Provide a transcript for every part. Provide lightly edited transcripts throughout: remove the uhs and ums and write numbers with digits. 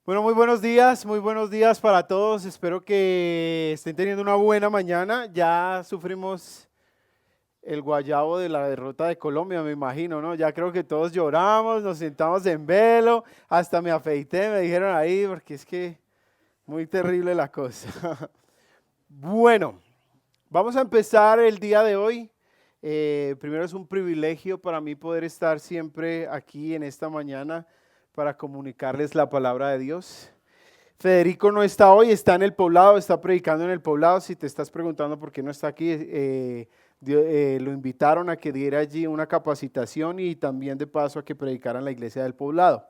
Bueno, muy buenos días para todos. Espero que estén teniendo una buena mañana. Ya sufrimos el guayabo de la derrota de Colombia, me imagino, ¿no? Ya creo que todos lloramos, nos sentamos en velo, hasta me afeité, me dijeron ahí, porque es que muy terrible la cosa. Bueno, vamos a empezar el día de hoy. Primero es un privilegio para mí poder estar siempre aquí en esta mañana para comunicarles la palabra de Dios. Federico no está hoy, está en el poblado, está predicando en el poblado. Si te estás preguntando por qué no está aquí, lo invitaron a que diera allí una capacitación y también de paso a que predicara en la iglesia del poblado.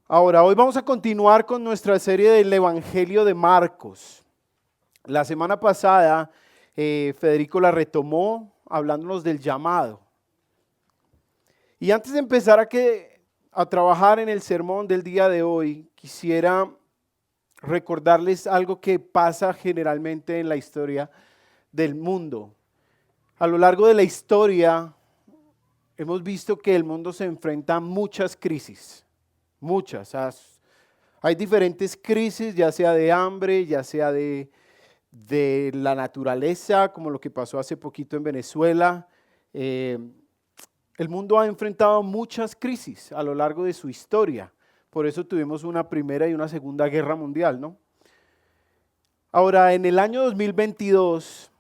Ahora, hoy vamos a continuar con nuestra serie del Evangelio de Marcos. La semana pasada, Federico la retomó hablándonos del llamado. Y antes de empezar a trabajar en el sermón del día de hoy, quisiera recordarles algo que pasa generalmente en la historia del mundo. A lo largo de la historia hemos visto que el mundo se enfrenta a muchas crisis, muchas. Hay diferentes crisis, ya sea de hambre, ya sea de la naturaleza, como lo que pasó hace poquito en Venezuela. El mundo ha enfrentado muchas crisis a lo largo de su historia. Por eso tuvimos una primera y una segunda guerra mundial, ¿no? Ahora, en el año 2022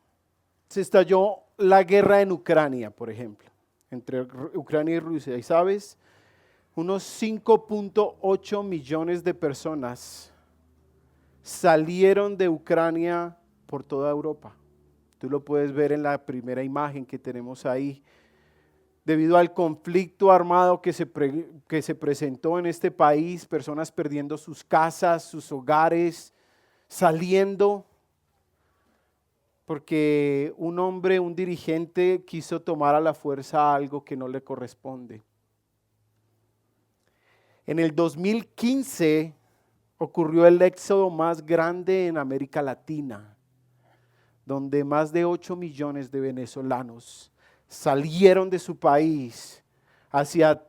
se estalló la guerra en Ucrania, por ejemplo, entre Ucrania y Rusia. Y sabes, unos 5.8 millones de personas salieron de Ucrania por toda Europa. Tú lo puedes ver en la primera imagen que tenemos ahí. Debido al conflicto armado que se presentó en este país, personas perdiendo sus casas, sus hogares, saliendo porque un hombre, un dirigente quiso tomar a la fuerza algo que no le corresponde. En el 2015 ocurrió el éxodo más grande en América Latina, donde más de 8 millones de venezolanos salieron de su país hacia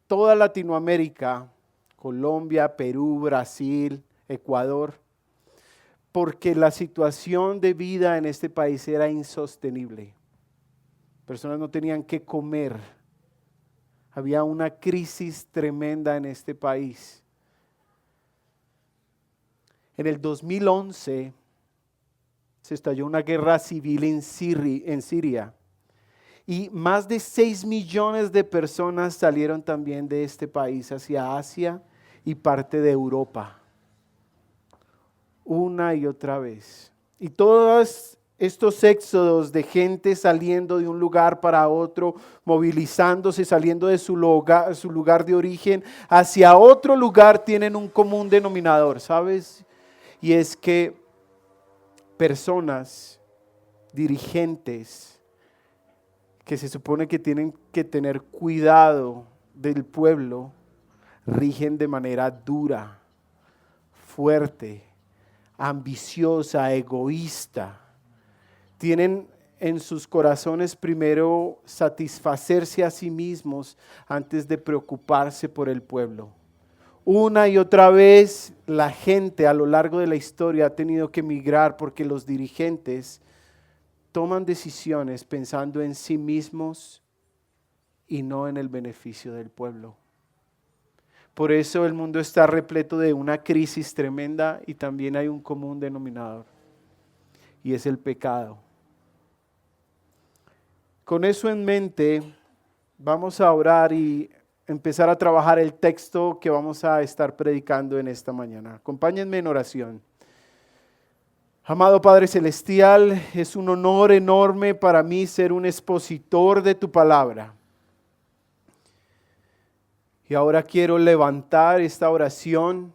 toda Latinoamérica, Colombia, Perú, Brasil, Ecuador, porque la situación de vida en este país era insostenible. Personas no tenían qué comer. Había una crisis tremenda en este país. En el 2011 se estalló una guerra civil en Siria y más de 6 millones de personas salieron también de este país hacia Asia y parte de Europa. Una y otra vez. Y todos estos éxodos de gente saliendo de un lugar para otro, movilizándose, saliendo de su lugar de origen hacia otro lugar, tienen un común denominador, ¿sabes? Y es que personas, dirigentes, que se supone que tienen que tener cuidado del pueblo, rigen de manera dura, fuerte, ambiciosa, egoísta. Tienen en sus corazones primero satisfacerse a sí mismos antes de preocuparse por el pueblo. Una y otra vez la gente a lo largo de la historia ha tenido que emigrar porque los dirigentes toman decisiones pensando en sí mismos y no en el beneficio del pueblo. Por eso el mundo está repleto de una crisis tremenda y también hay un común denominador, y es el pecado. Con eso en mente, vamos a orar y empezar a trabajar el texto que vamos a estar predicando en esta mañana. Acompáñenme en oración. Amado Padre Celestial, es un honor enorme para mí ser un expositor de tu palabra. Y ahora quiero levantar esta oración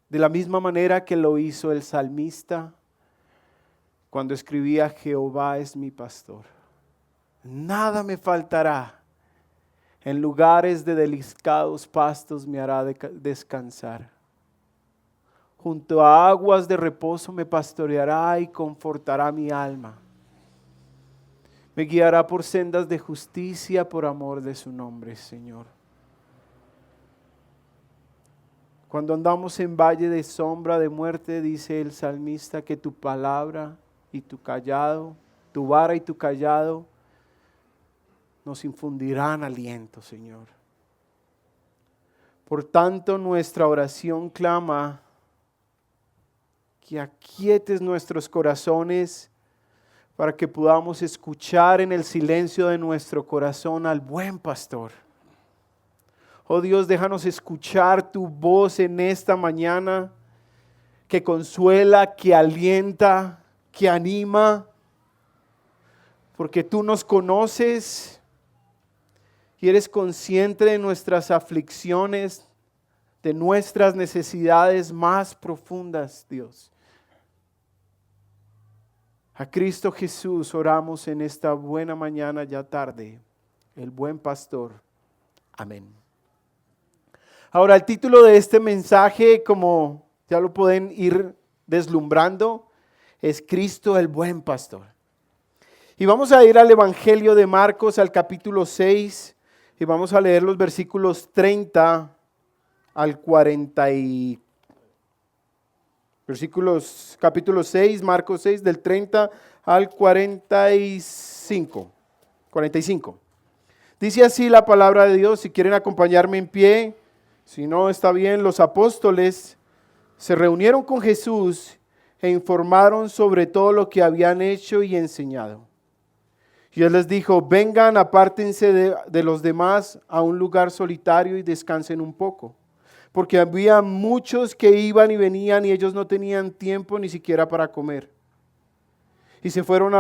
de la misma manera que lo hizo el salmista cuando escribía: Jehová es mi pastor, nada me faltará. En lugares de delicados pastos me hará descansar. Junto a aguas de reposo me pastoreará y confortará mi alma. Me guiará por sendas de justicia por amor de su nombre, Señor. Cuando andamos en valle de sombra de muerte, dice el salmista, que tu palabra y tu callado, tu vara y tu callado, nos infundirán aliento, Señor. Por tanto, nuestra oración clama que aquietes nuestros corazones para que podamos escuchar en el silencio de nuestro corazón al buen pastor. Oh Dios, déjanos escuchar tu voz en esta mañana, que consuela, que alienta, que anima, porque tú nos conoces y eres consciente de nuestras aflicciones, de nuestras necesidades más profundas, Dios. A Cristo Jesús oramos en esta buena mañana ya tarde, el buen pastor. Amén. Ahora, el título de este mensaje, como ya lo pueden ir deslumbrando, es Cristo el buen pastor. Y vamos a ir al Evangelio de Marcos, al capítulo 6, y vamos a leer los versículos 30 al 40. Capítulo 6, Marcos 6, del 30 al 45. Dice así la palabra de Dios. Si quieren acompañarme en pie, si no está bien, los apóstoles se reunieron con Jesús e informaron sobre todo lo que habían hecho y enseñado. Y él les dijo: vengan, apártense de los demás a un lugar solitario y descansen un poco. Porque había muchos que iban y venían y ellos no tenían tiempo ni siquiera para comer. Y se fueron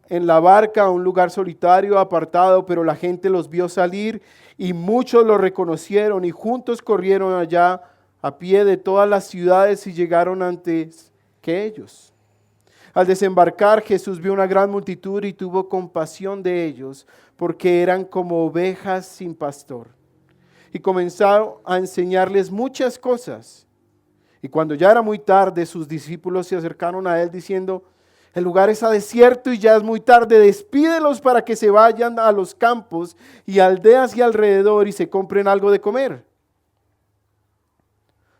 en la barca a un lugar solitario, apartado, pero la gente los vio salir y muchos los reconocieron y juntos corrieron allá a pie de todas las ciudades y llegaron antes que ellos. Al desembarcar, Jesús vio una gran multitud y tuvo compasión de ellos, porque eran como ovejas sin pastor. Y comenzó a enseñarles muchas cosas. Y cuando ya era muy tarde, sus discípulos se acercaron a él diciendo: el lugar está desierto y ya es muy tarde, despídelos para que se vayan a los campos y aldeas y alrededor y se compren algo de comer.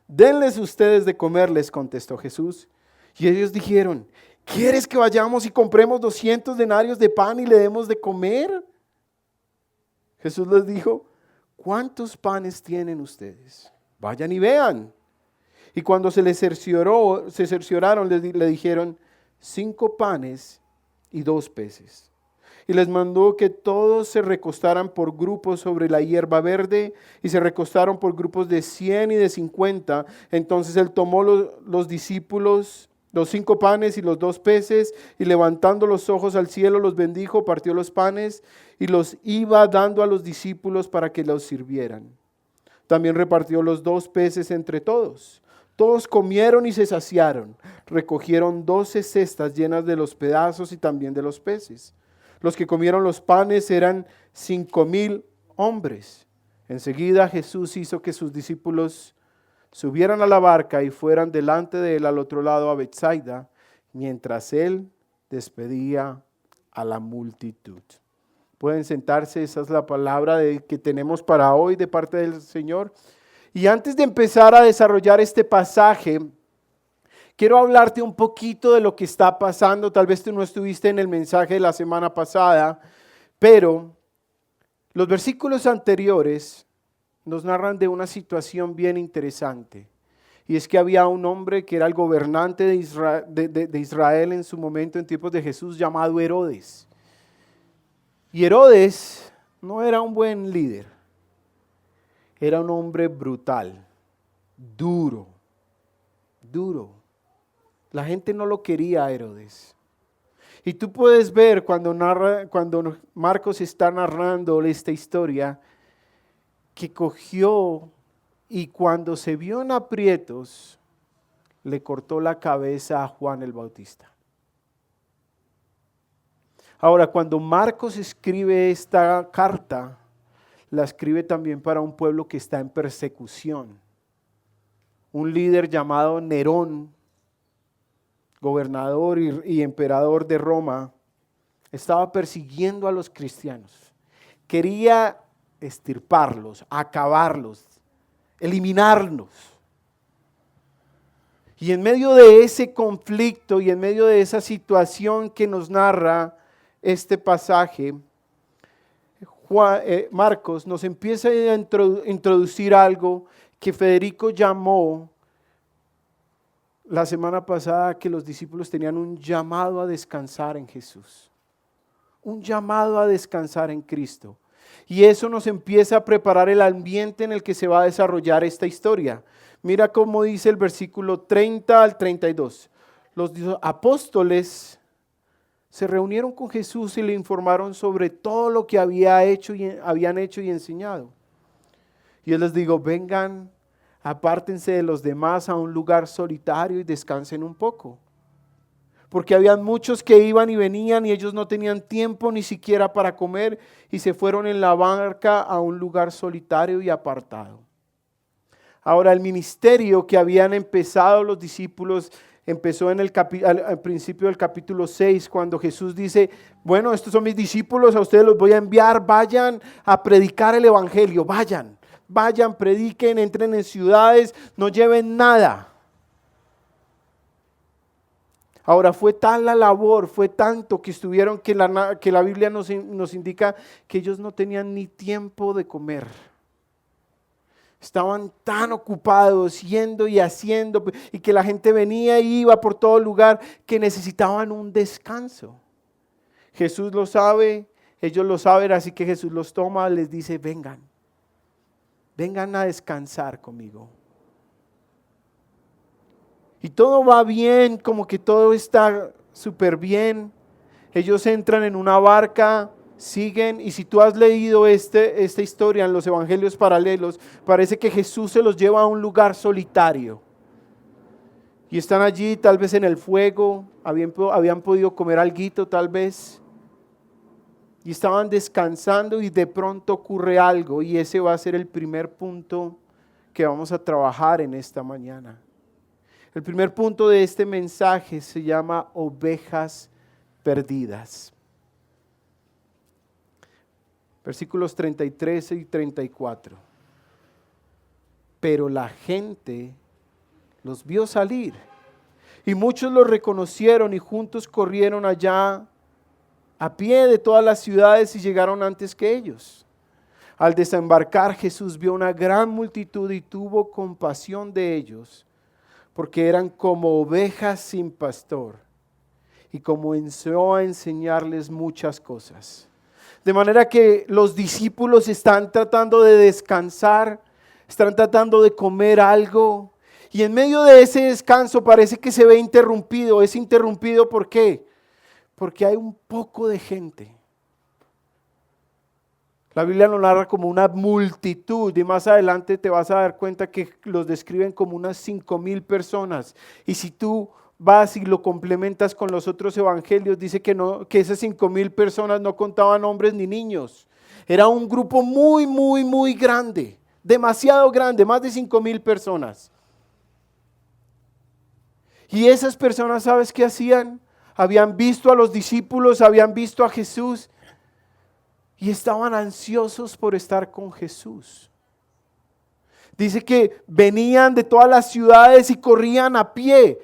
Denles ustedes de comer, les contestó Jesús. Y ellos dijeron: ¿quieres que vayamos y compremos 200 denarios de pan y le demos de comer? Jesús les dijo: ¿cuántos panes tienen ustedes? Vayan y vean. Y cuando se cercioraron, le dijeron: 5 panes y 2 peces. Y les mandó que todos se recostaran por grupos sobre la hierba verde, y se recostaron por grupos de 100 y de 50. Entonces él tomó los discípulos, los 5 panes y los 2 peces, y levantando los ojos al cielo los bendijo, partió los panes y los iba dando a los discípulos para que los sirvieran. También repartió los 2 peces entre todos. Todos comieron y se saciaron. Recogieron 12 cestas llenas de los pedazos y también de los peces. Los que comieron los panes eran 5,000 hombres. Enseguida Jesús hizo que sus discípulos subieran a la barca y fueran delante de él al otro lado a Betsaida, mientras él despedía a la multitud. Pueden sentarse, esa es la palabra que tenemos para hoy de parte del Señor. Y antes de empezar a desarrollar este pasaje, quiero hablarte un poquito de lo que está pasando. Tal vez tú no estuviste en el mensaje de la semana pasada, pero los versículos anteriores nos narran de una situación bien interesante. Y es que había un hombre que era el gobernante de Israel en su momento, en tiempos de Jesús, llamado Herodes. Y Herodes no era un buen líder. Era un hombre brutal, duro. La gente no lo quería a Herodes. Y tú puedes ver cuando Marcos está narrando esta historia, que cogió y cuando se vio en aprietos, le cortó la cabeza a Juan el Bautista. Ahora, cuando Marcos escribe esta carta, la escribe también para un pueblo que está en persecución. Un líder llamado Nerón, gobernador y emperador de Roma, estaba persiguiendo a los cristianos. Quería extirparlos, acabarlos, eliminarlos. Y en medio de ese conflicto y en medio de esa situación que nos narra este pasaje, Marcos nos empieza a introducir algo que Federico llamó la semana pasada, que los discípulos tenían un llamado a descansar en Jesús, un llamado a descansar en Cristo. Y eso nos empieza a preparar el ambiente en el que se va a desarrollar esta historia. Mira cómo dice el versículo 30 al 32. Los apóstoles se reunieron con Jesús y le informaron sobre todo lo que habían hecho y enseñado. Y él les dijo: vengan, apártense de los demás a un lugar solitario y descansen un poco. Porque habían muchos que iban y venían y ellos no tenían tiempo ni siquiera para comer, y se fueron en la barca a un lugar solitario y apartado. Ahora, el ministerio que habían empezado los discípulos empezó en al principio del capítulo 6, cuando Jesús dice: bueno, estos son mis discípulos, a ustedes los voy a enviar, vayan a predicar el evangelio, vayan, prediquen, entren en ciudades, no lleven nada. Ahora, fue tal la labor, fue tanto que estuvieron, que la Biblia nos indica que ellos no tenían ni tiempo de comer. Estaban tan ocupados yendo y haciendo, y que la gente venía y iba por todo lugar, que necesitaban un descanso. Jesús lo sabe, ellos lo saben, así que Jesús los toma, les dice: vengan a descansar conmigo. Y todo va bien, como que todo está súper bien. Ellos entran en una barca, siguen, y si tú has leído esta historia en los evangelios paralelos, parece que Jesús se los lleva a un lugar solitario. Y están allí tal vez en el fuego, habían podido comer alguito tal vez. Y estaban descansando y de pronto ocurre algo, y ese va a ser el primer punto que vamos a trabajar en esta mañana. El primer punto de este mensaje se llama ovejas perdidas. Versículos 33 y 34. Pero la gente los vio salir, y muchos los reconocieron, y juntos corrieron allá a pie de todas las ciudades y llegaron antes que ellos. Al desembarcar, Jesús vio una gran multitud y tuvo compasión de ellos, porque eran como ovejas sin pastor, y comenzó a enseñarles muchas cosas. De manera que los discípulos están tratando de descansar, están tratando de comer algo, y en medio de ese descanso parece que se ve interrumpido. ¿Es interrumpido por qué? Porque hay un poco de gente. La Biblia lo narra como una multitud, y más adelante te vas a dar cuenta que los describen como unas 5,000 personas. Y si tú vas y lo complementas con los otros evangelios, dice que esas 5,000 personas no contaban hombres ni niños. Era un grupo muy, muy, muy grande, demasiado grande, más de 5,000 personas. Y esas personas, ¿sabes qué hacían? Habían visto a los discípulos, habían visto a Jesús, y estaban ansiosos por estar con Jesús. Dice que venían de todas las ciudades y corrían a pie.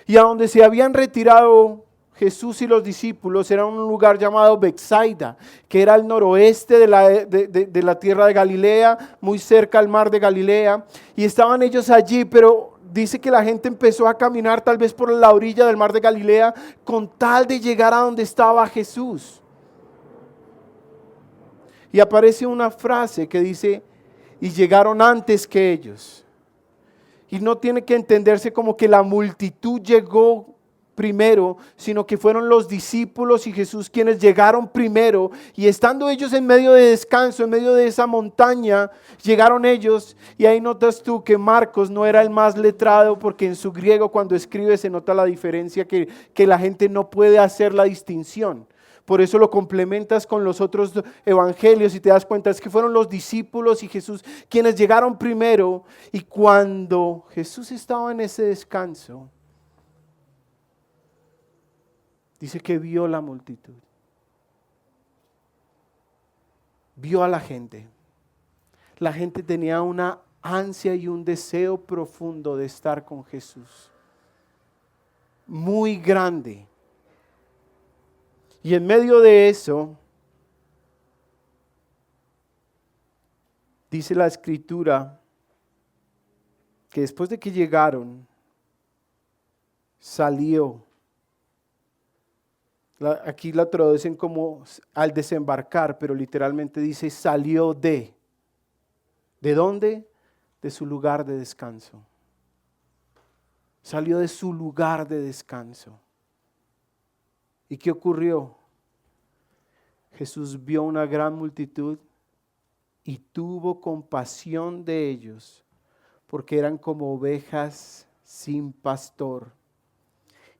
Y a donde se habían retirado Jesús y los discípulos era un lugar llamado Betsaida, que era al noroeste de la tierra de Galilea, muy cerca al mar de Galilea. Y estaban ellos allí, pero dice que la gente empezó a caminar tal vez por la orilla del mar de Galilea con tal de llegar a donde estaba Jesús. Y aparece una frase que dice: y llegaron antes que ellos. Y no tiene que entenderse como que la multitud llegó primero, sino que fueron los discípulos y Jesús quienes llegaron primero. Y estando ellos en medio de descanso, en medio de esa montaña, llegaron ellos. Y ahí notas tú que Marcos no era el más letrado, porque en su griego cuando escribe se nota la diferencia, que la gente no puede hacer la distinción. Por eso lo complementas con los otros evangelios y te das cuenta, es que fueron los discípulos y Jesús quienes llegaron primero. Y cuando Jesús estaba en ese descanso, dice que vio la multitud, vio a la gente. La gente tenía una ansia y un deseo profundo de estar con Jesús. Muy grande. Y en medio de eso, dice la Escritura que después de que llegaron, salió. Aquí la traducen como al desembarcar, pero literalmente dice salió de. ¿De dónde? De su lugar de descanso. Salió de su lugar de descanso. ¿Y qué ocurrió? Jesús vio una gran multitud y tuvo compasión de ellos, porque eran como ovejas sin pastor.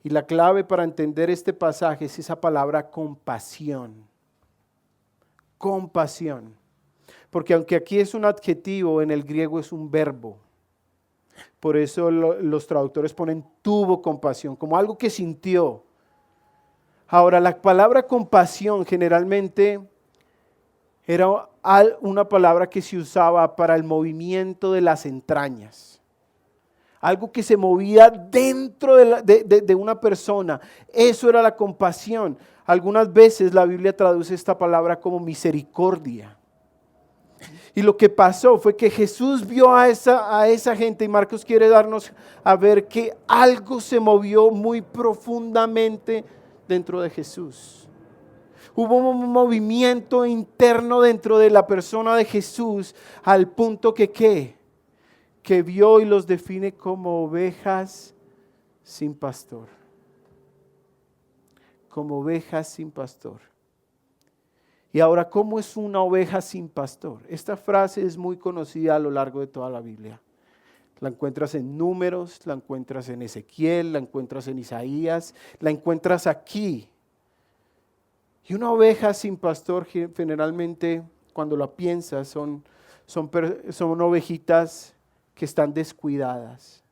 Y la clave para entender este pasaje es esa palabra compasión. Compasión. Porque aunque aquí es un adjetivo, en el griego es un verbo. Por eso los traductores ponen tuvo compasión, como algo que sintió. Ahora, la palabra compasión generalmente era una palabra que se usaba para el movimiento de las entrañas. Algo que se movía dentro de una persona. Eso era la compasión. Algunas veces la Biblia traduce esta palabra como misericordia. Y lo que pasó fue que Jesús vio a esa gente, y Marcos quiere darnos a ver que algo se movió muy profundamente dentro de Jesús. Hubo un movimiento interno dentro de la persona de Jesús al punto que vio y los define como ovejas sin pastor. Como ovejas sin pastor. Y ahora, ¿cómo es una oveja sin pastor? Esta frase es muy conocida a lo largo de toda la Biblia. La encuentras en Números, la encuentras en Ezequiel, la encuentras en Isaías, la encuentras aquí. Y una oveja sin pastor generalmente, cuando la piensas, son ovejitas que están descuidadas,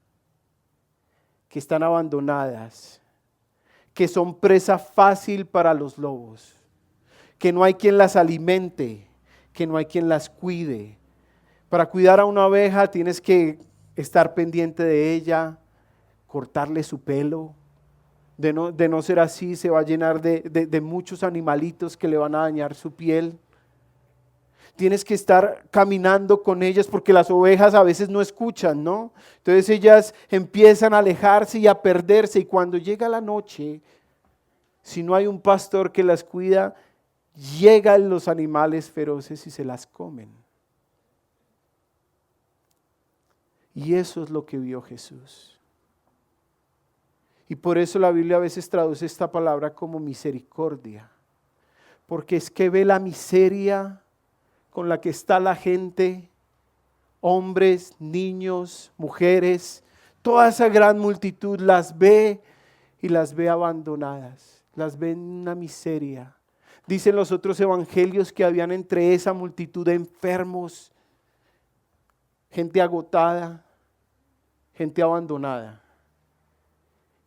que están abandonadas, que son presa fácil para los lobos, que no hay quien las alimente, que no hay quien las cuide. Para cuidar a una oveja tienes que estar pendiente de ella, cortarle su pelo. De no ser así, se va a llenar de muchos animalitos que le van a dañar su piel. Tienes que estar caminando con ellas porque las ovejas a veces no escuchan, ¿no? Entonces ellas empiezan a alejarse y a perderse, y cuando llega la noche, si no hay un pastor que las cuida, llegan los animales feroces y se las comen. Y eso es lo que vio Jesús. Y por eso la Biblia a veces traduce esta palabra como misericordia. Porque es que ve la miseria con la que está la gente, hombres, niños, mujeres, toda esa gran multitud las ve y las ve abandonadas, las ve en una miseria. Dicen los otros evangelios que habían entre esa multitud de enfermos, gente agotada, gente abandonada.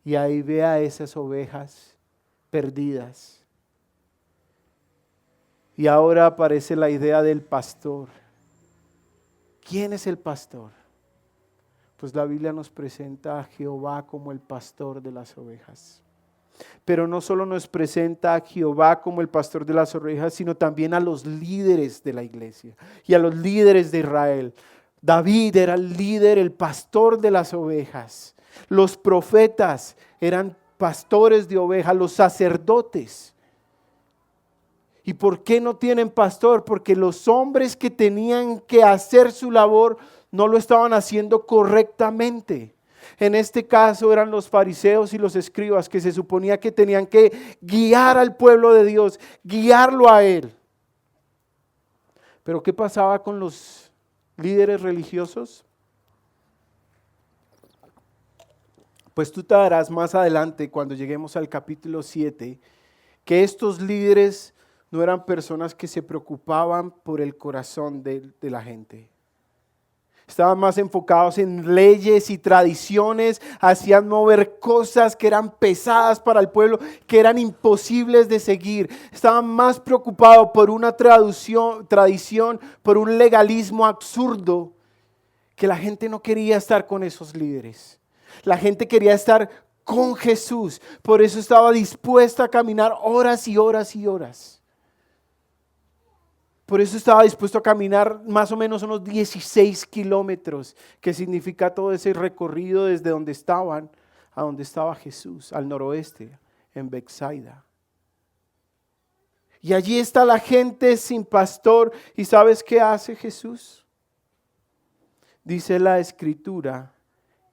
Y ahí ve a esas ovejas perdidas. Y ahora aparece la idea del pastor. ¿Quién es el pastor? Pues la Biblia nos presenta a Jehová como el pastor de las ovejas. Pero no solo nos presenta a Jehová como el pastor de las ovejas, sino también a los líderes de la iglesia y a los líderes de Israel. David era el líder, el pastor de las ovejas. Los profetas eran pastores de ovejas, los sacerdotes. ¿Y por qué no tienen pastor? Porque los hombres que tenían que hacer su labor no lo estaban haciendo correctamente. En este caso eran los fariseos y los escribas, que se suponía que tenían que guiar al pueblo de Dios, guiarlo a Él. Pero ¿qué pasaba con los líderes religiosos? Pues tú te darás más adelante, cuando lleguemos al capítulo 7, que estos líderes no eran personas que se preocupaban por el corazón de la gente. Estaban más enfocados en leyes y tradiciones, hacían mover cosas que eran pesadas para el pueblo, que eran imposibles de seguir. Estaban más preocupados por una tradición, por un legalismo absurdo, que la gente no quería estar con esos líderes. La gente quería estar con Jesús. Por eso estaba dispuesta a caminar horas y horas y horas. Por eso estaba dispuesto a caminar más o menos unos 16 kilómetros, que significa todo ese recorrido desde donde estaban a donde estaba Jesús, al noroeste, en Betsaida. Y allí está la gente sin pastor. ¿Y sabes qué hace Jesús? Dice la Escritura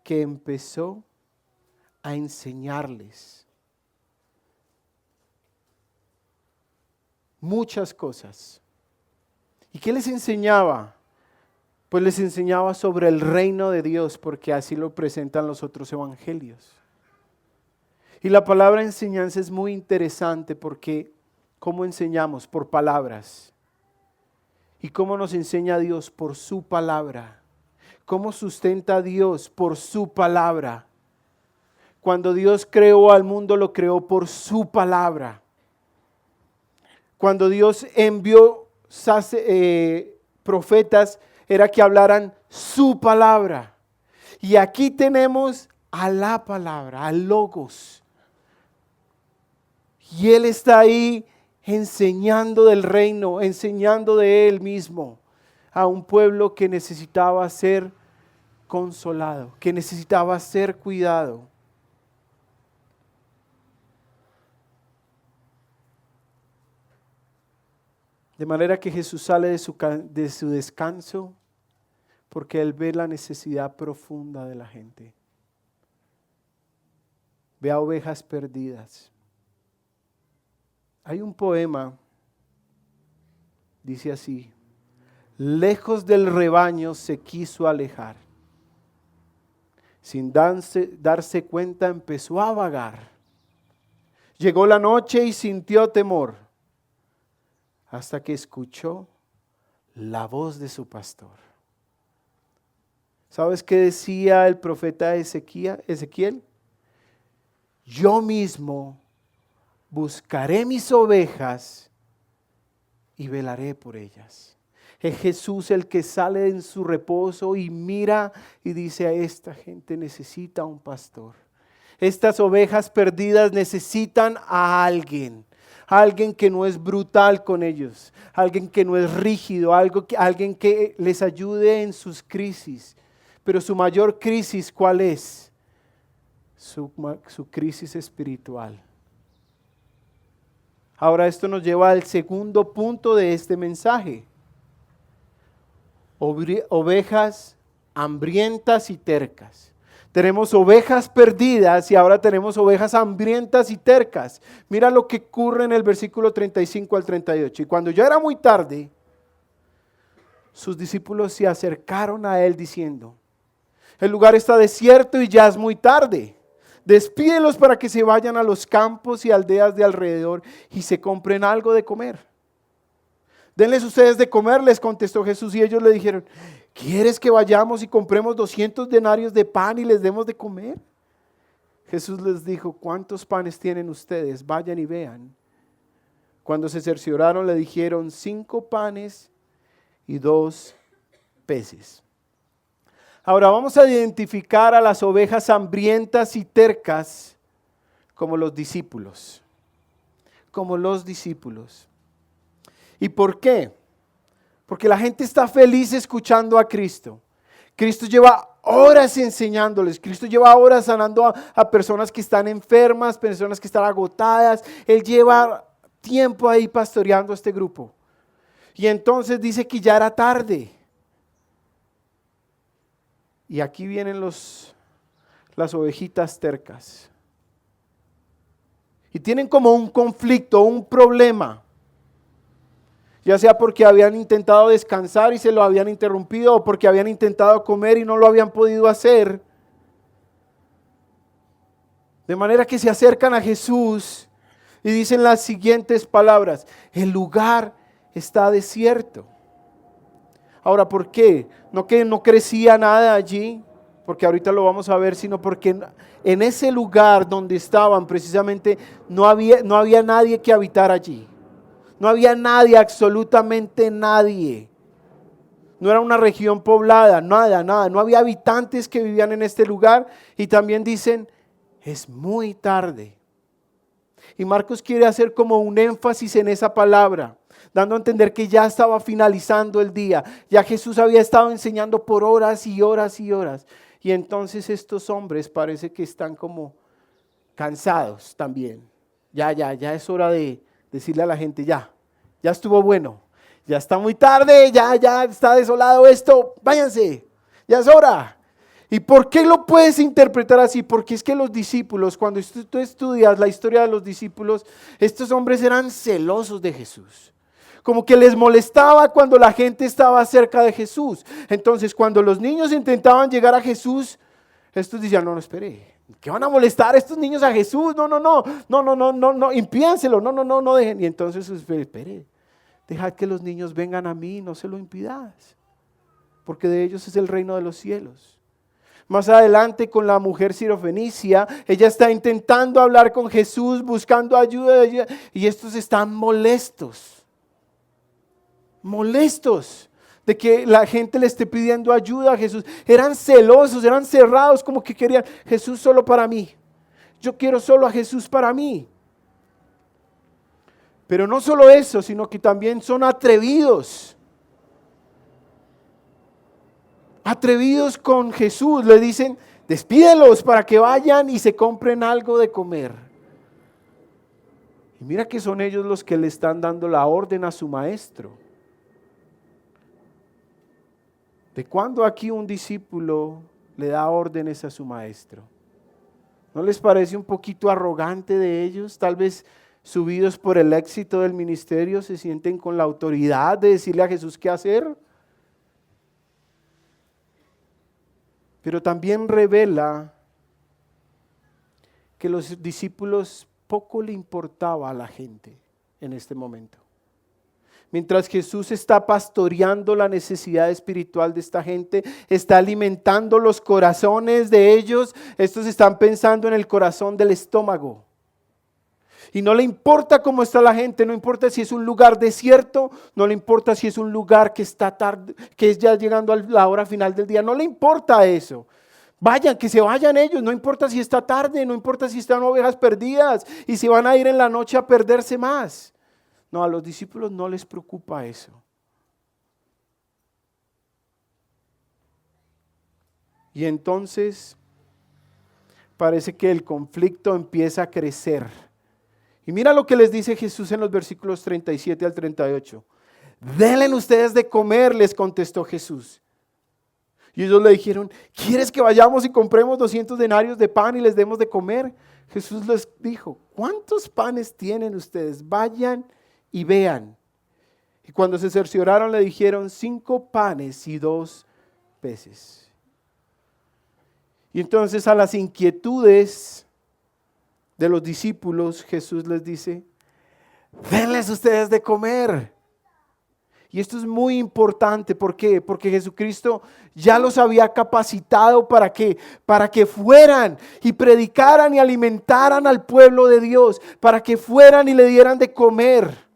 que empezó a enseñarles muchas cosas. ¿Y qué les enseñaba? Pues les enseñaba sobre el reino de Dios, porque así lo presentan los otros evangelios. Y la palabra enseñanza es muy interesante porque ¿cómo enseñamos? Por palabras. ¿Y cómo nos enseña Dios? Por su palabra. ¿Cómo sustenta a Dios? Por su palabra. Cuando Dios creó al mundo, lo creó por su palabra. Cuando Dios envió profetas, era que hablaran su palabra. Y aquí tenemos a la palabra, al Logos. Y Él está ahí enseñando del reino, enseñando de Él mismo a un pueblo que necesitaba ser consolado, que necesitaba ser cuidado. De manera que Jesús sale de su descanso porque Él ve la necesidad profunda de la gente. Ve a ovejas perdidas. Hay un poema, dice así: lejos del rebaño se quiso alejar. Sin darse cuenta empezó a vagar. Llegó la noche y sintió temor, hasta que escuchó la voz de su pastor. ¿Sabes qué decía el profeta Ezequiel? Yo mismo buscaré mis ovejas y velaré por ellas. Es Jesús el que sale en su reposo y mira y dice: a esta gente necesita un pastor. Estas ovejas perdidas necesitan a alguien que no es brutal con ellos, alguien que no es rígido, alguien que les ayude en sus crisis. Pero su mayor crisis, ¿cuál es? Su crisis espiritual. Ahora esto nos lleva al segundo punto de este mensaje. Ovejas hambrientas y tercas. Tenemos ovejas perdidas y ahora tenemos ovejas hambrientas y tercas. Mira lo que ocurre en el versículo 35 al 38. Y cuando ya era muy tarde, sus discípulos se acercaron a él diciendo: el lugar está desierto y ya es muy tarde. Despídelos para que se vayan a los campos y aldeas de alrededor y se compren algo de comer. Denles ustedes de comer, les contestó Jesús, y ellos le dijeron: ¿quieres que vayamos y compremos 200 denarios de pan y les demos de comer? Jesús les dijo: ¿cuántos panes tienen ustedes? Vayan y vean. Cuando se cercioraron le dijeron: 5 panes y 2 peces. Ahora vamos a identificar a las ovejas hambrientas y tercas como los discípulos. Como los discípulos. ¿Y por qué? Porque la gente está feliz escuchando a Cristo. Cristo lleva horas enseñándoles. Cristo lleva horas sanando a personas que están enfermas, personas que están agotadas. Él lleva tiempo ahí pastoreando a este grupo. Y entonces dice que ya era tarde. Y aquí vienen las ovejitas tercas. Y tienen como un conflicto, un problema. Ya sea porque habían intentado descansar y se lo habían interrumpido, o porque habían intentado comer y no lo habían podido hacer. De manera que se acercan a Jesús y dicen las siguientes palabras: el lugar está desierto. Ahora, ¿por qué? No que no crecía nada allí, porque ahorita lo vamos a ver, sino porque en ese lugar donde estaban precisamente no había nadie que habitara allí. No había nadie, absolutamente nadie. No era una región poblada, nada, nada. No había habitantes que vivían en este lugar. Y también dicen, es muy tarde. Y Marcos quiere hacer como un énfasis en esa palabra, dando a entender que ya estaba finalizando el día. Ya Jesús había estado enseñando por horas y horas y horas. Y entonces estos hombres parece que están como cansados también. Ya es hora de decirle a la gente, ya estuvo bueno. Ya está muy tarde, ya está desolado esto, váyanse, ya es hora. ¿Y por qué lo puedes interpretar así? Porque es que los discípulos, cuando tú estudias la historia de los discípulos, estos hombres eran celosos de Jesús. Como que les molestaba cuando la gente estaba cerca de Jesús. Entonces, cuando los niños intentaban llegar a Jesús, estos decían, no, espere, ¿qué van a molestar estos niños a Jesús? No, impídanselo, no dejen. Y entonces, espere, dejad que los niños vengan a mí, no se lo impidas, porque de ellos es el reino de los cielos. Más adelante con la mujer sirofenicia, ella está intentando hablar con Jesús, buscando ayuda, y estos están molestos de que la gente le esté pidiendo ayuda a Jesús. Eran celosos, eran cerrados, como que querían Jesús solo para mí. Yo quiero solo a Jesús para mí. Pero no solo eso, sino que también son atrevidos. Atrevidos con Jesús, le dicen, despídelos para que vayan y se compren algo de comer. Y mira que son ellos los que le están dando la orden a su maestro. ¿De cuándo aquí un discípulo le da órdenes a su maestro? ¿No les parece un poquito arrogante de ellos? Tal vez subidos por el éxito del ministerio se sienten con la autoridad de decirle a Jesús qué hacer. Pero también revela que los discípulos poco le importaba a la gente en este momento. Mientras Jesús está pastoreando la necesidad espiritual de esta gente, está alimentando los corazones de ellos, estos están pensando en el corazón del estómago. Y no le importa cómo está la gente, no importa si es un lugar desierto, no le importa si es un lugar que está tarde, que es ya llegando a la hora final del día, no le importa eso. Vayan, que se vayan ellos, no importa si está tarde, no importa si están ovejas perdidas y si van a ir en la noche a perderse más. No, a los discípulos no les preocupa eso. Y entonces parece que el conflicto empieza a crecer. Y mira lo que les dice Jesús en los versículos 37 al 38. Denle ustedes de comer, les contestó Jesús. Y ellos le dijeron, ¿quieres que vayamos y compremos 200 denarios de pan y les demos de comer? Jesús les dijo, ¿cuántos panes tienen ustedes? Vayan y vean. Y cuando se cercioraron le dijeron, 5 panes y 2 peces. Y entonces a las inquietudes de los discípulos, Jesús les dice, denles ustedes de comer. Y esto es muy importante, ¿por qué? Porque Jesucristo ya los había capacitado para que fueran y predicaran y alimentaran al pueblo de Dios, para que fueran y le dieran de comer.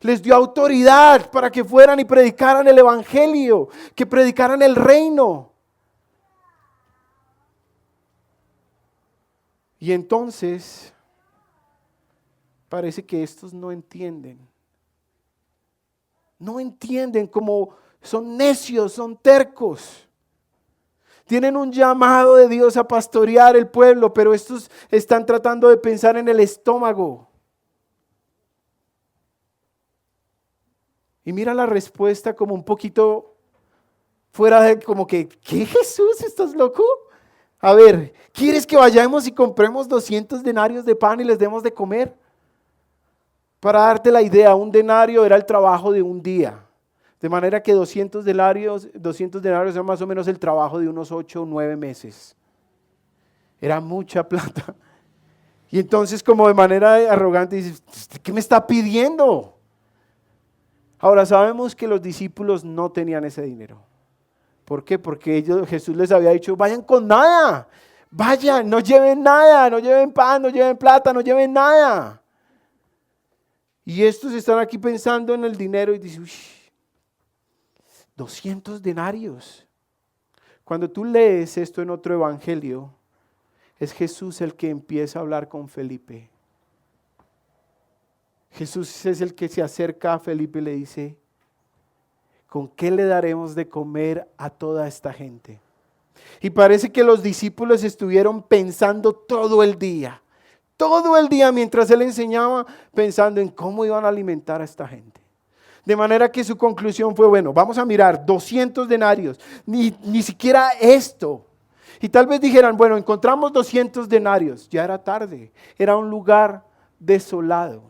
Les dio autoridad para que fueran y predicaran el evangelio, que predicaran el reino. Y entonces, parece que estos no entienden. No entienden, como son necios, son tercos. Tienen un llamado de Dios a pastorear el pueblo, pero estos están tratando de pensar en el estómago. Y mira la respuesta como un poquito fuera de como que, ¿qué Jesús? ¿Estás loco? A ver, ¿quieres que vayamos y compremos 200 denarios de pan y les demos de comer? Para darte la idea, un denario era el trabajo de un día. De manera que 200 denarios eran más o menos el trabajo de unos 8 o 9 meses. Era mucha plata. Y entonces como de manera arrogante dices, ¿qué me está pidiendo? Ahora sabemos que los discípulos no tenían ese dinero. ¿Por qué? Porque Jesús les había dicho, vayan con nada. Vayan, no lleven nada, no lleven pan, no lleven plata, no lleven nada. Y estos están aquí pensando en el dinero y dicen, 200 denarios. Cuando tú lees esto en otro evangelio, es Jesús el que empieza a hablar con Felipe. Jesús es el que se acerca a Felipe y le dice, ¿con qué le daremos de comer a toda esta gente? Y parece que los discípulos estuvieron pensando todo el día mientras él enseñaba, pensando en cómo iban a alimentar a esta gente. De manera que su conclusión fue, bueno, vamos a mirar 200 denarios, ni siquiera esto. Y tal vez dijeran, bueno, encontramos 200 denarios, ya era tarde, era un lugar desolado.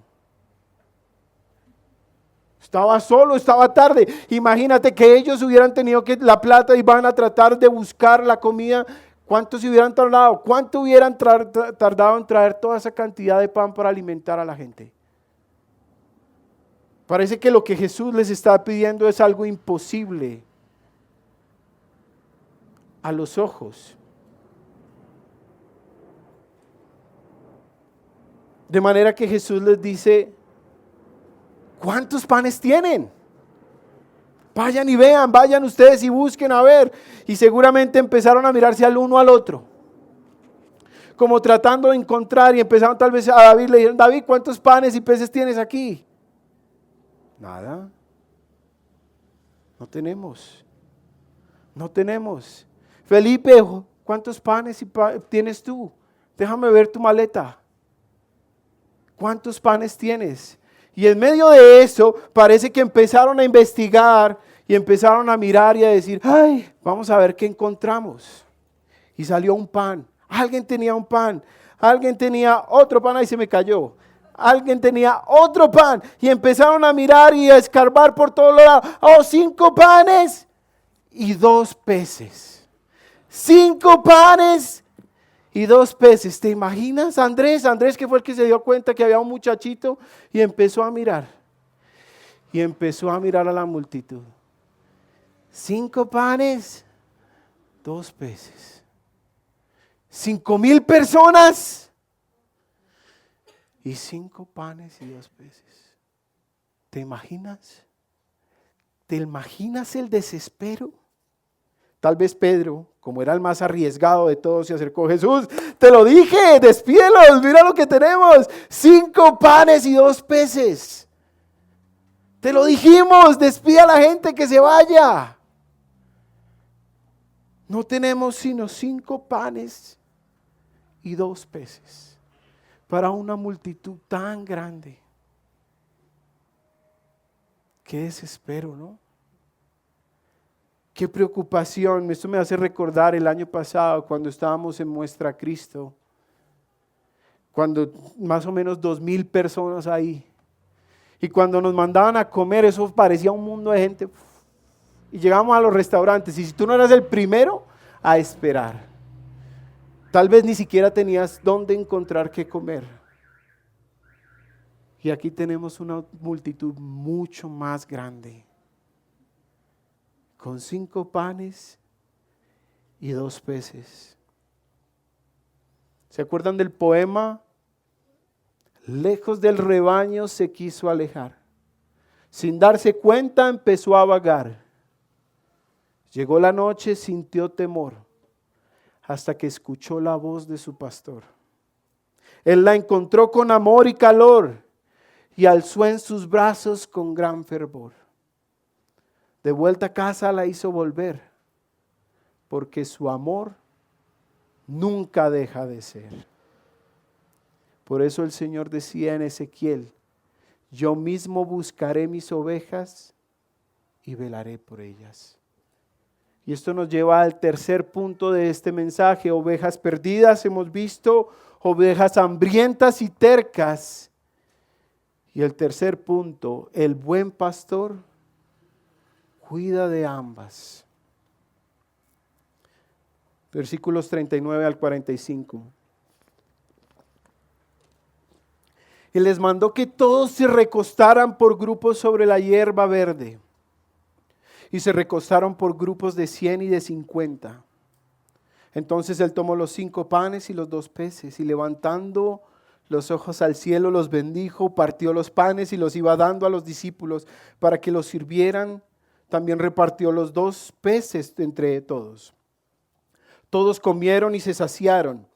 Estaba solo, estaba tarde. Imagínate que ellos hubieran tenido la plata y van a tratar de buscar la comida. ¿Cuánto se hubieran tardado? ¿Cuánto hubieran tardado en traer toda esa cantidad de pan para alimentar a la gente? Parece que lo que Jesús les está pidiendo es algo imposible a los ojos. De manera que Jesús les dice, ¿cuántos panes tienen? Vayan y vean, vayan ustedes y busquen a ver. Y seguramente empezaron a mirarse al uno al otro, como tratando de encontrar, y empezaron tal vez a David, le dijeron, David, ¿cuántos panes y peces tienes aquí? Nada. No tenemos. Felipe, ¿cuántos panes tienes tú? Déjame ver tu maleta. ¿Cuántos panes tienes? Y en medio de eso, parece que empezaron a investigar y empezaron a mirar y a decir, ay, vamos a ver qué encontramos. Y salió un pan. Alguien tenía un pan. Alguien tenía otro pan. Ahí se me cayó. Alguien tenía otro pan. Y empezaron a mirar y a escarbar por todos lados. Oh, 5 panes y 2 peces. 5 panes y 2 peces. ¿Te imaginas, Andrés? Andrés, que fue el que se dio cuenta que había un muchachito y empezó a mirar. Y empezó a mirar a la multitud. 5 panes, 2 peces. 5,000 personas y 5 panes y 2 peces. ¿Te imaginas? ¿Te imaginas el desespero? Tal vez Pedro, como era el más arriesgado de todos, se acercó. Jesús, te lo dije, despídelos, mira lo que tenemos. 5 panes y 2 peces. Te lo dijimos, despide a la gente que se vaya. No tenemos sino 5 panes y 2 peces para una multitud tan grande. Qué desespero, ¿no? Qué preocupación. Esto me hace recordar el año pasado cuando estábamos en Muestra Cristo, cuando más o menos 2,000 personas ahí, y cuando nos mandaban a comer, eso parecía un mundo de gente, y llegamos a los restaurantes, y si tú no eras el primero a esperar, tal vez ni siquiera tenías dónde encontrar qué comer. Y aquí tenemos una multitud mucho más grande, con 5 panes y 2 peces. ¿Se acuerdan del poema? Lejos del rebaño se quiso alejar. Sin darse cuenta empezó a vagar. Llegó la noche, sintió temor, hasta que escuchó la voz de su pastor. Él la encontró con amor y calor y alzó en sus brazos con gran fervor. De vuelta a casa la hizo volver, porque su amor nunca deja de ser. Por eso el Señor decía en Ezequiel, yo mismo buscaré mis ovejas y velaré por ellas. Y esto nos lleva al tercer punto de este mensaje, ovejas perdidas, hemos visto, ovejas hambrientas y tercas. Y el tercer punto, el buen pastor cuida de ambas. Versículos 39 al 45. Y les mandó que todos se recostaran por grupos sobre la hierba verde. Y se recostaron por grupos de 100 y de 50. Entonces él tomó los 5 panes y los 2 peces y levantando los ojos al cielo los bendijo, partió los panes y los iba dando a los discípulos para que los sirvieran. también repartió los 2 peces entre todos. Todos comieron y se saciaron.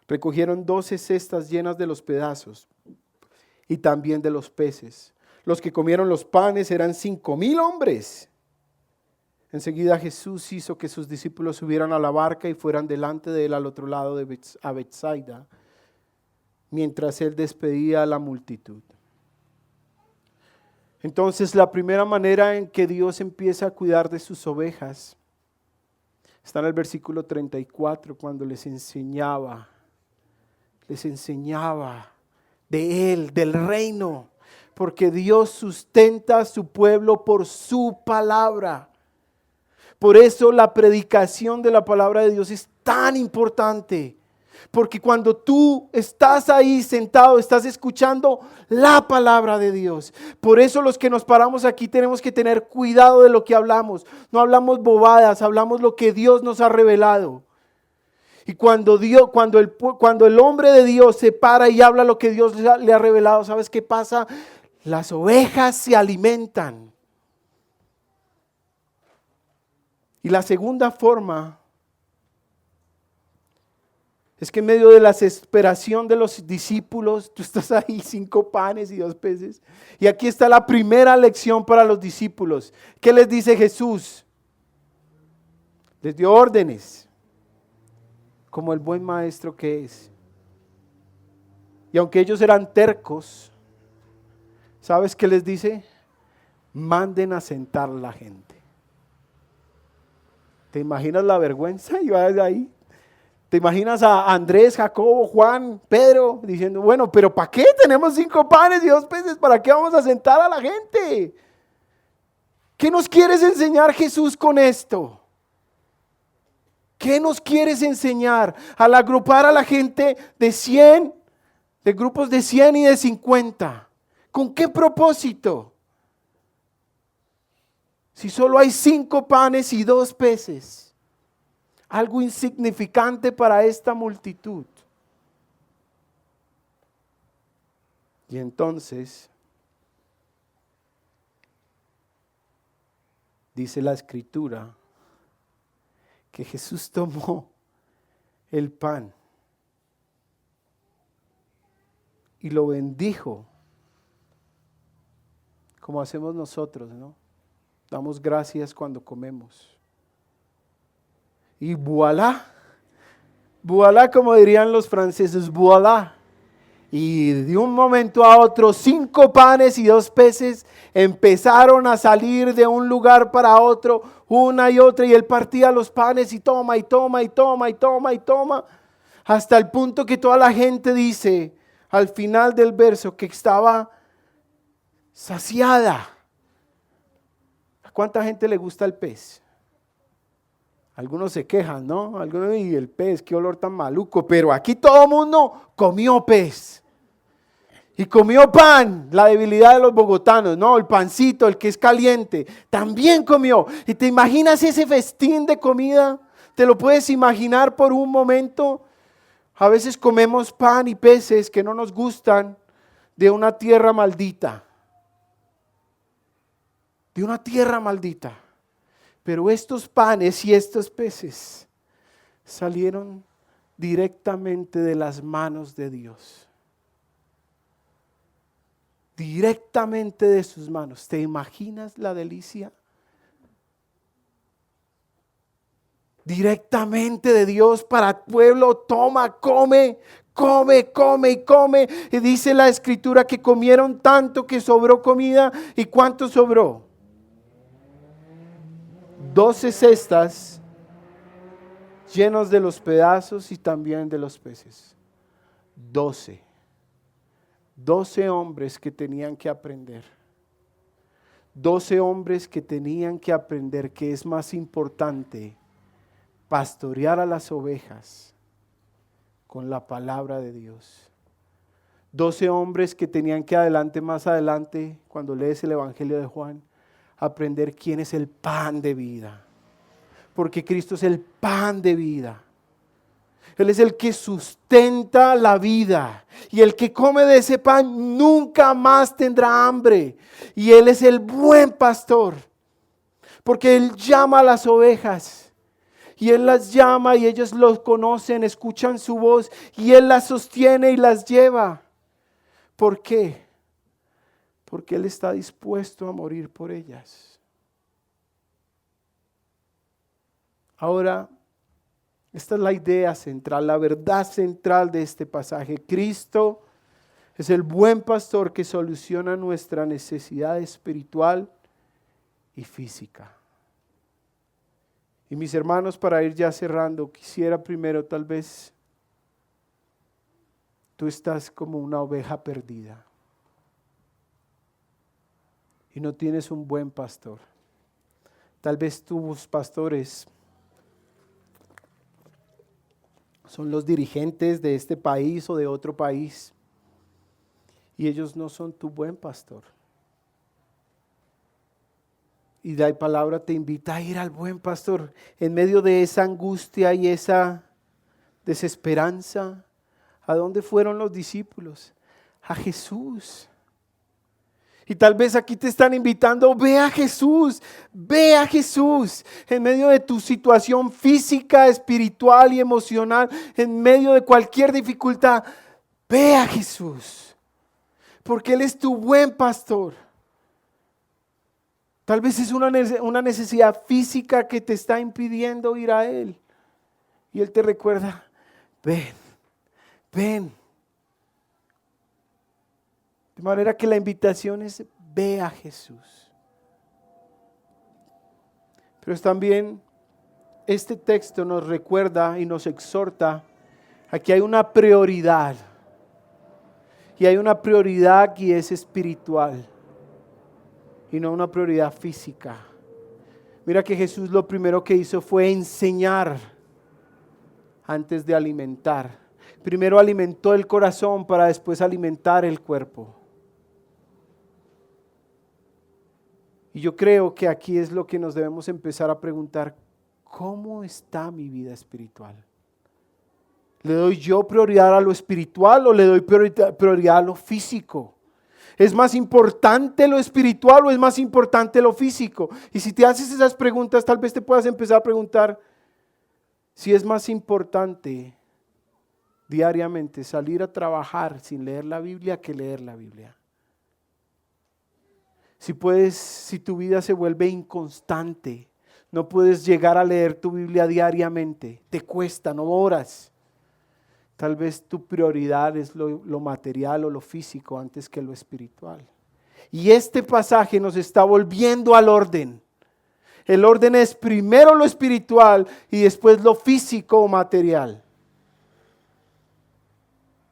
Recogieron 12 cestas llenas de los pedazos y también de los peces. Los que comieron los panes eran 5,000 hombres. Enseguida Jesús hizo que sus discípulos subieran a la barca y fueran delante de él al otro lado a Betsaida, mientras él despedía a la multitud. Entonces, la primera manera en que Dios empieza a cuidar de sus ovejas está en el versículo 34, cuando les enseñaba de Él, del reino, porque Dios sustenta a su pueblo por su palabra. Por eso la predicación de la palabra de Dios es tan importante, porque cuando tú estás ahí sentado, estás escuchando la palabra de Dios. Por eso los que nos paramos aquí tenemos que tener cuidado de lo que hablamos. No hablamos bobadas, hablamos lo que Dios nos ha revelado. Y cuando el hombre de Dios se para y habla lo que Dios le ha revelado, ¿sabes qué pasa? Las ovejas se alimentan. Y la segunda forma es que en medio de la desesperación de los discípulos, tú estás ahí, 5 panes y 2 peces. Y aquí está la primera lección para los discípulos. ¿Qué les dice Jesús? Les dio órdenes, como el buen maestro que es. Y aunque ellos eran tercos, ¿sabes qué les dice? Manden a sentar a la gente. ¿Te imaginas la vergüenza? Y vas ahí. ¿Te imaginas a Andrés, Jacobo, Juan, Pedro diciendo, bueno, pero ¿para qué? Tenemos 5 panes y 2 peces, ¿para qué vamos a sentar a la gente? ¿Qué nos quieres enseñar, Jesús, con esto? ¿Qué nos quieres enseñar al agrupar a la gente de 100, de grupos de 100 y de 50? ¿Con qué propósito? Si solo hay 5 panes y 2 peces. Algo insignificante para esta multitud. Y entonces, dice la Escritura, que Jesús tomó el pan y lo bendijo, como hacemos nosotros, ¿no? Damos gracias cuando comemos. Y voilà, voilà como dirían los franceses, voilà. Y de un momento a otro 5 panes y 2 peces empezaron a salir de un lugar para otro, una y otra, y él partía los panes y toma, y toma, y toma, y toma, y toma, hasta el punto que toda la gente dice al final del verso que estaba saciada. ¿A cuánta gente le gusta el pez? Algunos se quejan, ¿no? Algunos, y el pez, qué olor tan maluco, pero aquí todo el mundo comió pez. Y comió pan, la debilidad de los bogotanos, ¿no? El pancito, el que es caliente, también comió. ¿Y te imaginas ese festín de comida? ¿Te lo puedes imaginar por un momento? A veces comemos pan y peces que no nos gustan de una tierra maldita. De una tierra maldita. Pero estos panes y estos peces salieron directamente de las manos de Dios. Directamente de sus manos. ¿Te imaginas la delicia? Directamente de Dios para el pueblo. Toma, come, come, come y come. Y dice la Escritura que comieron tanto que sobró comida. ¿Y cuánto sobró? 12 cestas llenos de los pedazos y también de los peces. 12 hombres que tenían que aprender. 12 hombres que tenían que aprender que es más importante pastorear a las ovejas con la palabra de Dios. 12 hombres que tenían que más adelante, cuando lees el Evangelio de Juan, aprender quién es el pan de vida. Porque Cristo es el pan de vida. Él es el que sustenta la vida. Y el que come de ese pan nunca más tendrá hambre. Y Él es el buen pastor. Porque Él llama a las ovejas. Y Él las llama y ellos los conocen, escuchan su voz y Él las sostiene y las lleva. ¿Por qué? Porque Él está dispuesto a morir por ellas. Ahora, esta es la idea central, la verdad central de este pasaje. Cristo es el buen pastor que soluciona nuestra necesidad espiritual y física. Y mis hermanos, para ir ya cerrando, quisiera primero, tal vez tú estás como una oveja perdida y no tienes un buen pastor. Tal vez tus pastores son los dirigentes de este país o de otro país y ellos no son tu buen pastor. Y la palabra te invita a ir al buen pastor en medio de esa angustia y esa desesperanza. ¿A dónde fueron los discípulos? A Jesús. Y tal vez aquí te están invitando, ve a Jesús en medio de tu situación física, espiritual y emocional, en medio de cualquier dificultad, ve a Jesús, porque Él es tu buen pastor. Tal vez es una necesidad física que te está impidiendo ir a Él. Y Él te recuerda, ven. De manera que la invitación es, ve a Jesús. Pero también este texto nos recuerda y nos exhorta a que hay una prioridad. Y hay una prioridad que es espiritual. Y no una prioridad física. Mira que Jesús lo primero que hizo fue enseñar antes de alimentar. Primero alimentó el corazón para después alimentar el cuerpo. Y yo creo que aquí es lo que nos debemos empezar a preguntar: ¿cómo está mi vida espiritual? ¿Le doy yo prioridad a lo espiritual o le doy prioridad a lo físico? ¿Es más importante lo espiritual o es más importante lo físico? Y si te haces esas preguntas, tal vez te puedas empezar a preguntar si es más importante diariamente salir a trabajar sin leer la Biblia que leer la Biblia. Si tu vida se vuelve inconstante, no puedes llegar a leer tu Biblia diariamente, te cuesta, no oras. Tal vez tu prioridad es lo material o lo físico antes que lo espiritual. Y este pasaje nos está volviendo al orden. El orden es primero lo espiritual y después lo físico o material.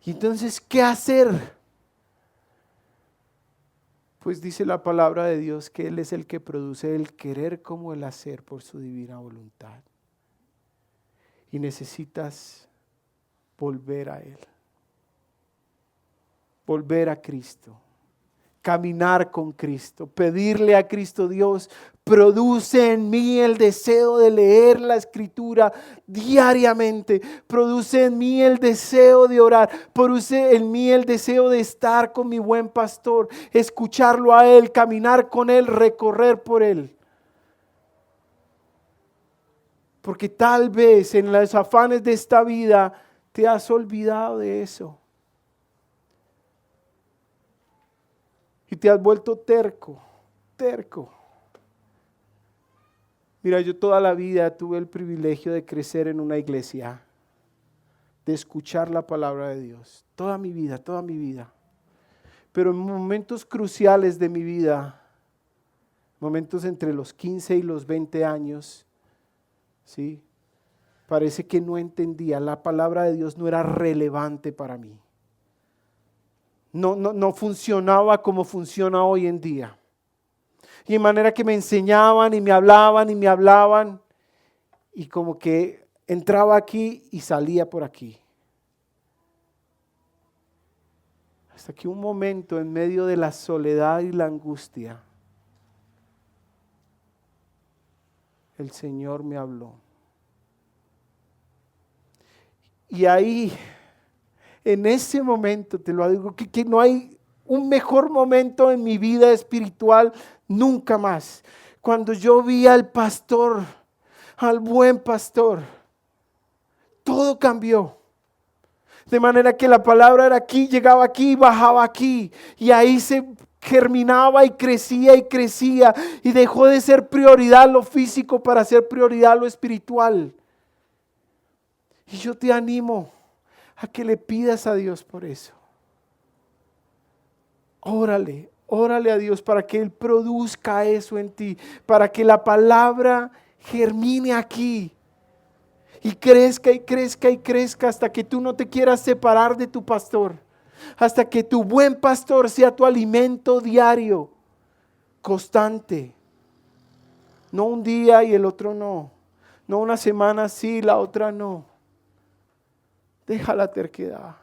Y entonces, ¿qué hacer? Pues dice la palabra de Dios que Él es el que produce el querer como el hacer por su divina voluntad. Y necesitas volver a Él, volver a Cristo, caminar con Cristo, pedirle a Cristo: Dios, produce en mí el deseo de leer la Escritura diariamente, produce en mí el deseo de orar, produce en mí el deseo de estar con mi buen pastor, escucharlo a Él, caminar con Él, recorrer por Él. Porque tal vez en los afanes de esta vida te has olvidado de eso. Y te has vuelto terco. Mira, yo toda la vida tuve el privilegio de crecer en una iglesia, de escuchar la palabra de Dios. Toda mi vida. Pero en momentos cruciales de mi vida, momentos entre los 15 y los 20 años, ¿sí? Parece que no entendía, la palabra de Dios no era relevante para mí. No funcionaba como funciona hoy en día. Y de manera que me enseñaban y me hablaban y como que entraba aquí y salía por aquí. Hasta que un momento en medio de la soledad y la angustia, el Señor me habló. Y ahí, en ese momento, te lo digo, que no hay un mejor momento en mi vida espiritual nunca más. Cuando yo vi al pastor, al buen pastor, todo cambió. De manera que la palabra era aquí, llegaba aquí, bajaba aquí. Y ahí se germinaba y crecía y dejó de ser prioridad lo físico para ser prioridad lo espiritual. Y yo te animo a que le pidas a Dios por eso. Órale a Dios para que Él produzca eso en ti, para que la palabra germine aquí y crezca hasta que tú no te quieras separar de tu pastor, hasta que tu buen pastor sea tu alimento diario, constante, no un día y el otro no una semana sí, la otra no. Deja la terquedad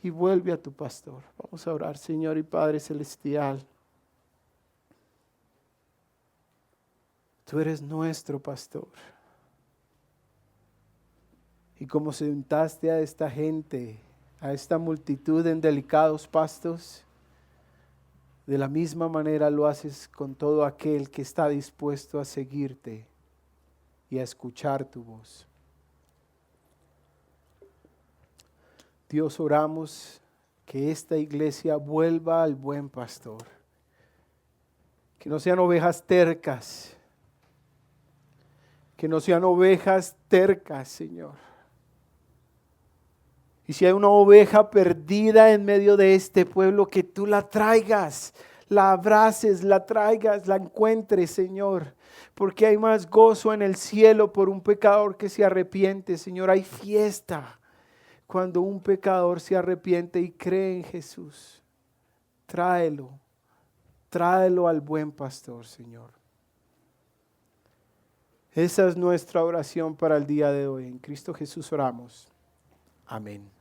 y vuelve a tu pastor. Vamos a orar. Señor y Padre Celestial, tú eres nuestro pastor. Y como sentaste a esta gente, a esta multitud en delicados pastos, de la misma manera lo haces con todo aquel que está dispuesto a seguirte y a escuchar tu voz. Dios, oramos que esta iglesia vuelva al buen pastor. Que no sean ovejas tercas. Que no sean ovejas tercas, Señor. Y si hay una oveja perdida en medio de este pueblo, que tú la traigas, la abraces, la traigas, la encuentres, Señor. Porque hay más gozo en el cielo por un pecador que se arrepiente, Señor. Hay fiesta cuando un pecador se arrepiente y cree en Jesús. Tráelo al buen pastor, Señor. Esa es nuestra oración para el día de hoy. En Cristo Jesús oramos. Amén.